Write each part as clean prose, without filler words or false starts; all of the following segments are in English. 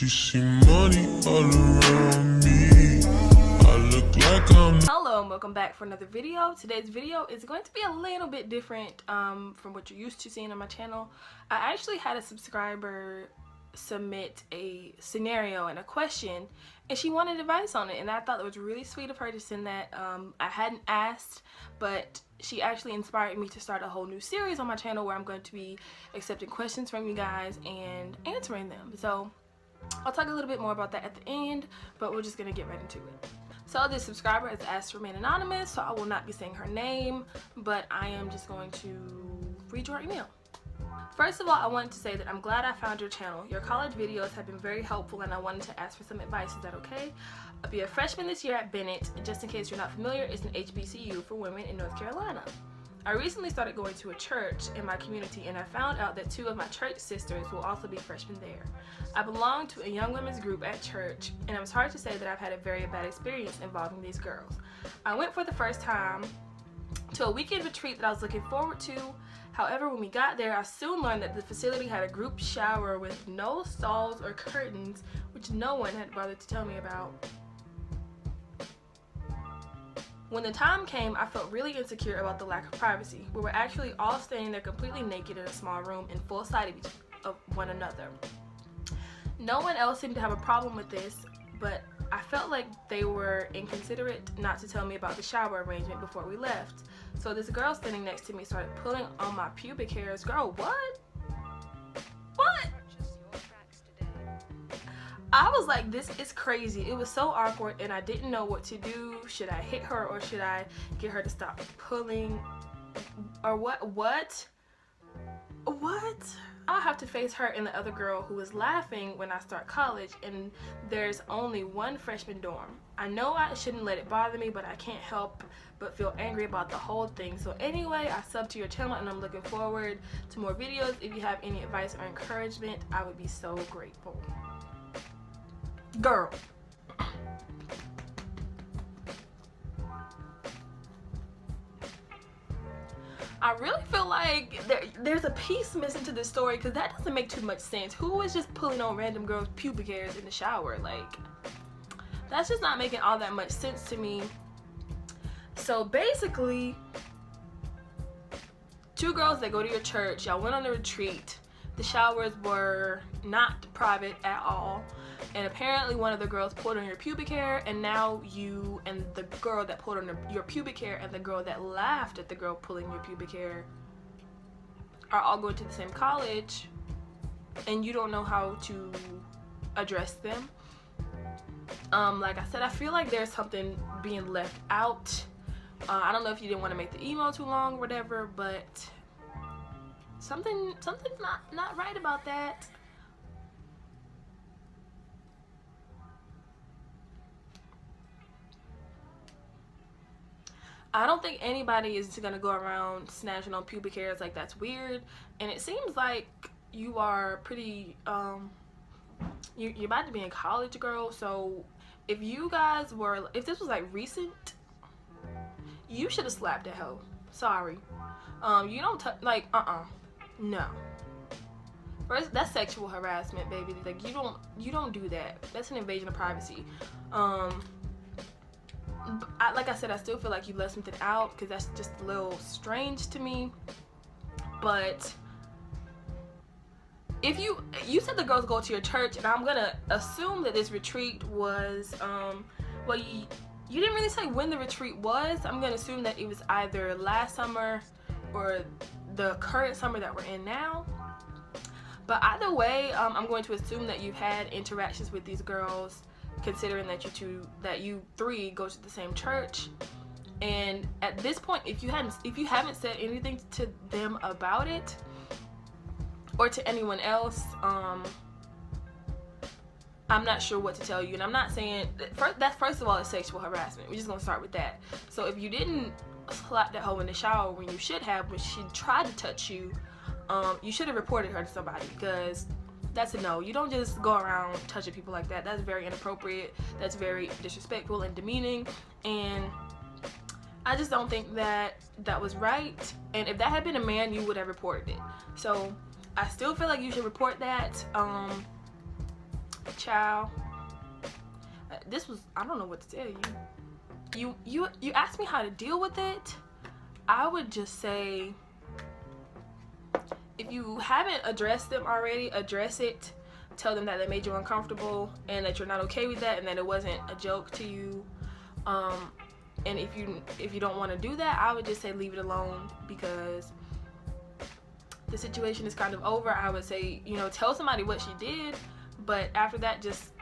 She see money all around me. I look like I'm... Hello and welcome back for another video. Today's video is going to be a little bit different from what you're used to seeing on my channel. I actually had a subscriber submit a scenario and a question, and she wanted advice on it, and I thought it was really sweet of her to send that. I hadn't asked, but she actually inspired me to start a whole new series on my channel where I'm going to be accepting questions from you guys and answering them. So I'll talk a little bit more about that at the end, but we're just gonna get right into it. So this subscriber has asked to remain anonymous, so I will not be saying her name, but I am just going to read your email. First of all, I wanted to say that I'm glad I found your channel. Your college videos have been very helpful, and I wanted to ask for some advice. Is that okay? I'll be a freshman this year at Bennett, and just in case you're not familiar, it's an HBCU for women in North Carolina. I recently started going to a church in my community, and I found out that 2 of my church sisters will also be freshmen there. I belong to a young women's group at church, and I'm sorry to say that I've had a very bad experience involving these girls. I went for the first time to a weekend retreat that I was looking forward to. However, when we got there, I soon learned that the facility had a group shower with no stalls or curtains, which no one had bothered to tell me about. When the time came, I felt really insecure about the lack of privacy. We were actually all standing there completely naked in a small room in full sight of one another. No one else seemed to have a problem with this, but I felt like they were inconsiderate not to tell me about the shower arrangement before we left. So this girl standing next to me started pulling on my pubic hairs. Girl, what? What? I was like, this is crazy. It was so awkward, and I didn't know what to do. Should I hit her, or should I get her to stop pulling? Or what? I'll have to face her and the other girl who was laughing when I start college, and there's only one freshman dorm. I know I shouldn't let it bother me, but I can't help but feel angry about the whole thing. So anyway, I subbed to your channel, and I'm looking forward to more videos. If you have any advice or encouragement, I would be so grateful. Girl. I really feel like there's a piece missing to this story, because that doesn't make too much sense. Who is just pulling on random girls' pubic hairs in the shower? Like, that's just not making all that much sense to me. So basically, 2 girls that go to your church, y'all went on a retreat. The showers were not private at all, and apparently one of the girls pulled on your pubic hair, and now you and the girl that pulled on your pubic hair and the girl that laughed at the girl pulling your pubic hair are all going to the same college, and you don't know how to address them. Like I said, I feel like there's something being left out. I don't know if you didn't want to make the email too long or whatever, but something's not right about that. I don't think anybody is gonna go around snatching on pubic hairs. Like, that's weird, and it seems like you are pretty you're about to be in college, girl. So if this was like recent, you should have slapped that hoe. Sorry. You don't no. First, that's sexual harassment, baby. Like, you don't do that. That's an invasion of privacy. Like I said, I still feel like you left something out, because that's just a little strange to me. But if you said the girls go to your church, and I'm gonna assume that this retreat was well, you didn't really say when the retreat was. I'm gonna assume that it was either last summer or the current summer that we're in now. But either way, I'm going to assume that you've had interactions with these girls, considering that you 3 go to the same church. And at this point, if you haven't said anything to them about it, or to anyone else, I'm not sure what to tell you. And I'm not saying that first of all, is sexual harassment. We're just gonna start with that. So if you didn't slap that hoe in the shower when you should have, when she tried to touch you, you should have reported her to somebody, because that's a no. You don't just go around touching people like that. That's very inappropriate. That's very disrespectful and demeaning, and I just don't think that was right. And if that had been a man, you would have reported it. So I still feel like you should report that. Child, this was, I don't know what to tell you. You asked me how to deal with it. I would just say, if you haven't addressed them already, address it. Tell them that they made you uncomfortable and that you're not okay with that and that it wasn't a joke to you. And if you don't want to do that, I would just say leave it alone, because the situation is kind of over. I would say, you know, tell somebody what she did, but after that, just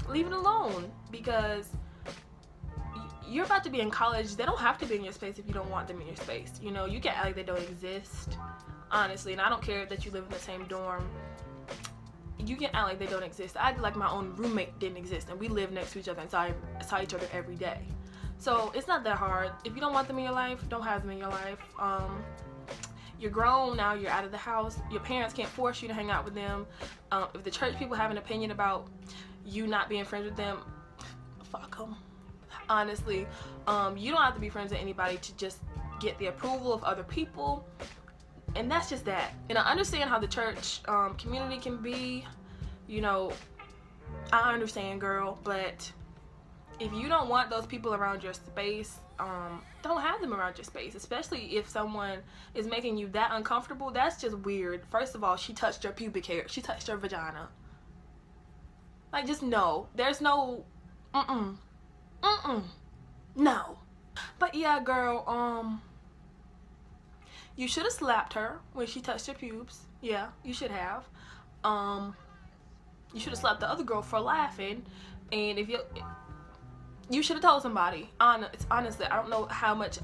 leave it alone, because you're about to be in college. They don't have to be in your space if you don't want them in your space. You know, you can act like they don't exist, honestly, and I don't care that you live in the same dorm. You can act like they don't exist. I acted like my own roommate didn't exist, and we lived next to each other and saw each other every day. So it's not that hard. If you don't want them in your life, don't have them in your life. You're grown now, you're out of the house. Your parents can't force you to hang out with them. If the church people have an opinion about you not being friends with them, fuck them. Honestly, you don't have to be friends with anybody to just get the approval of other people. And that's just that. And I understand how the church community can be. You know, I understand, girl, but if you don't want those people around your space, don't have them around your space, especially if someone is making you that uncomfortable. That's just weird. First of all, she touched your pubic hair. She touched your vagina. Like, just no. There's no, no. But yeah, girl, you should have slapped her when she touched your pubes. Yeah, you should have. You should have slapped the other girl for laughing. And if you should have told somebody. Honestly, I don't know how much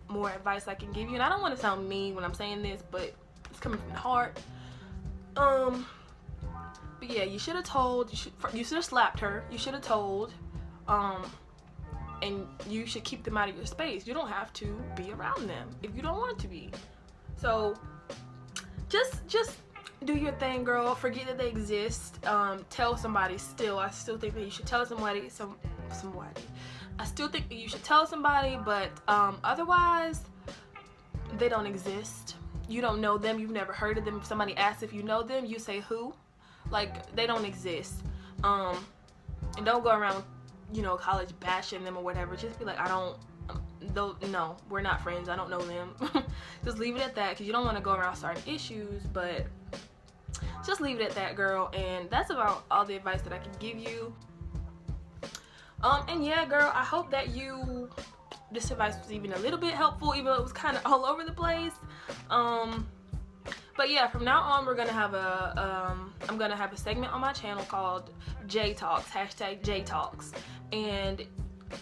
more advice I can give you, and I don't want to sound mean when I'm saying this, but it's coming from the heart. But yeah, you should have told. You should have slapped her. You should have told. And you should keep them out of your space. You don't have to be around them if you don't want to be. So just do your thing, girl. Forget that they exist. Tell somebody. Still, I still think that you should tell somebody. I still think that you should tell somebody, but otherwise, they don't exist. You don't know them. You've never heard of them. If somebody asks if you know them, you say who. Like, they don't exist. And don't go around, you know, college bashing them or whatever. Just be like, no, we're not friends. I don't know them. Just leave it at that, because you don't want to go around starting issues, but just leave it at that, girl. And that's about all the advice that I can give you. And yeah, girl, I hope that this advice was even a little bit helpful, even though it was kind of all over the place. But yeah, from now on, we're gonna have I'm gonna have a segment on my channel called J Talks, #J Talks, and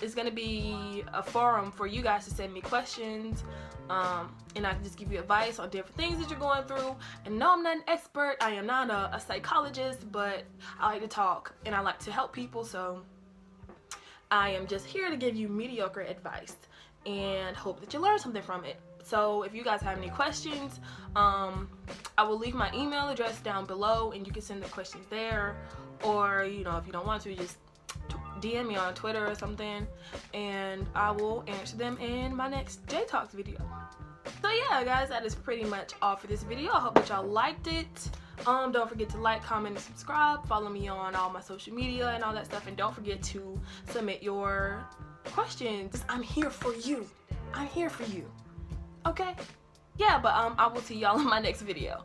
it's gonna be a forum for you guys to send me questions, and I can just give you advice on different things that you're going through. And no, I'm not an expert. I am not a psychologist, but I like to talk and I like to help people, so I am just here to give you mediocre advice and hope that you learn something from it. So if you guys have any questions, I will leave my email address down below, and you can send the questions there, or, you know, if you don't want to, just DM me on Twitter or something, and I will answer them in my next J Talks video. So yeah, guys, that is pretty much all for this video. I hope that y'all liked it. Don't forget to like, comment, and subscribe. Follow me on all my social media and all that stuff, and don't forget to submit your questions. I'm here for you. I'm here for you. Okay? Yeah, but I will see y'all in my next video.